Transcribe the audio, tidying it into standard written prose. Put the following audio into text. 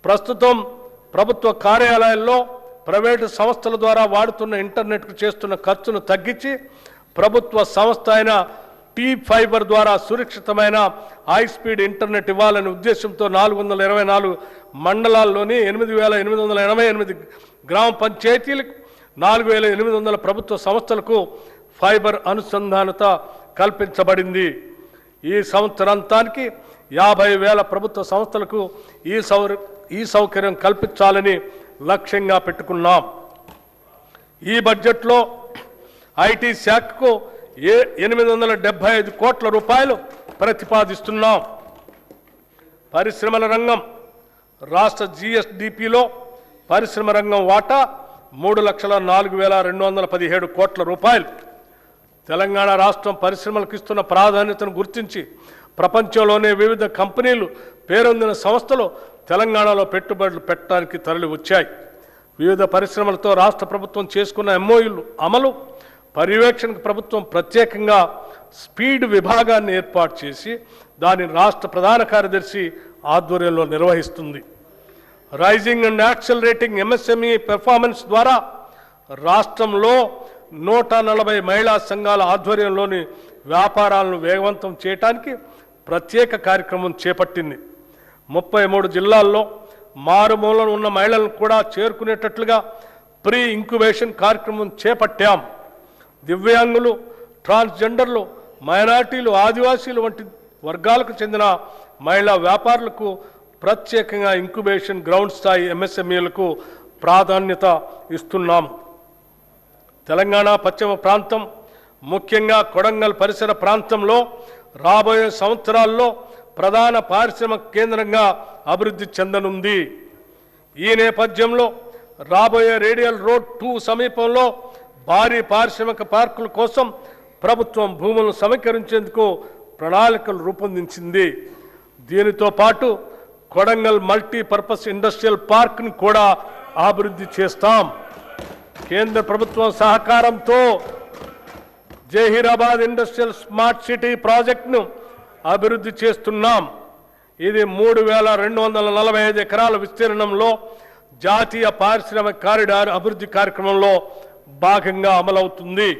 ప్రస్తుతం ప్రభుత్వ కార్యాలయాల్లో ప్రైవేటు సంస్థల ద్వారా వాడుతున్న ఇంటర్నెట్కు చేస్తున్న ఖర్చును తగ్గించి ప్రభుత్వ సంస్థ అయిన T-Fiber ద్వారా సురక్షితమైన హై స్పీడ్ ఇంటర్నెట్ ఇవ్వాలనే ఉద్దేశంతో 424 మండలాల్లోని 8,888 గ్రామ పంచాయతీలకు 4,800 ప్రభుత్వ సంస్థలకు ఫైబర్ అనుసంధానత కల్పించబడింది. ఈ సంవత్సరాంతానికి 50,000 ప్రభుత్వ సంస్థలకు ఈ సౌకర్యం కల్పించాలని లక్ష్యంగా పెట్టుకున్నాం. ఈ బడ్జెట్లో ఐటీ శాఖకు 875 కోట్ల రూపాయలు ప్రతిపాదిస్తున్నాం. పరిశ్రమల రంగం రాష్ట్ర GSDPలో పరిశ్రమ రంగం వాటా 3,04,217 కోట్ల రూపాయలు. తెలంగాణ రాష్ట్రం పరిశ్రమలకు ఇస్తున్న ప్రాధాన్యతను గుర్తించి ప్రపంచంలోనే వివిధ కంపెనీలు పేరొందిన సంస్థలు తెలంగాణలో పెట్టుబడులు పెట్టడానికి తరలి వచ్చాయి. వివిధ పరిశ్రమలతో రాష్ట్ర ప్రభుత్వం చేసుకున్న MOUలు అమలు పర్యవేక్షణకు ప్రభుత్వం ప్రత్యేకంగా స్పీడ్ విభాగాన్ని ఏర్పాటు చేసి దానిని రాష్ట్ర ప్రధాన కార్యదర్శి ఆధ్వర్యంలో నిర్వహిస్తుంది. Raising and accelerating MSME performance ద్వారా రాష్ట్రంలో 140 మహిళా సంఘాల ఆధ్వర్యంలోని వ్యాపారాలను వేగవంతం చేయడానికి ప్రత్యేక కార్యక్రమం చేపట్టింది. 33 జిల్లాల్లో మారుమూలన ఉన్న మహిళలను కూడా చేరుకునేటట్లుగా ప్రీ ఇంక్యుబేషన్ కార్యక్రమం చేపట్టాం. దివ్యాంగులు, ట్రాన్స్జెండర్లు, మైనారిటీలు, ఆదివాసీలు వంటి వర్గాలకు చెందిన మహిళా వ్యాపారులకు ప్రత్యేకంగా ఇంక్యుబేషన్ గ్రౌండ్ స్థాయి MSMEలకు ప్రాధాన్యత ఇస్తున్నాం. తెలంగాణ పశ్చిమ ప్రాంతం ముఖ్యంగా కొడంగల్ పరిసర ప్రాంతంలో రాబోయే సంవత్సరాల్లో ప్రధాన పారిశ్రామిక కేంద్రంగా అభివృద్ధి చెందనుంది. ఈ నేపథ్యంలో రాబోయే రేడియల్ రోడ్ 2 సమీపంలో భారీ పారిశ్రామిక పార్కుల కోసం ప్రభుత్వం భూములను సమీకరించేందుకు ప్రణాళికలు రూపొందించింది. దీనితో పాటు కొడంగల్ మల్టీపర్పస్ ఇండస్ట్రియల్ పార్క్ని కూడా అభివృద్ధి చేస్తాం. కేంద్ర ప్రభుత్వం సహకారంతో జహీరాబాద్ ఇండస్ట్రియల్ స్మార్ట్ సిటీ ప్రాజెక్టును అభివృద్ధి చేస్తున్నాం. ఇది 3,245 ఎకరాల విస్తీర్ణంలో జాతీయ పారిశ్రామిక కారిడార్ అభివృద్ధి కార్యక్రమంలో భాగంగా అమలవుతుంది.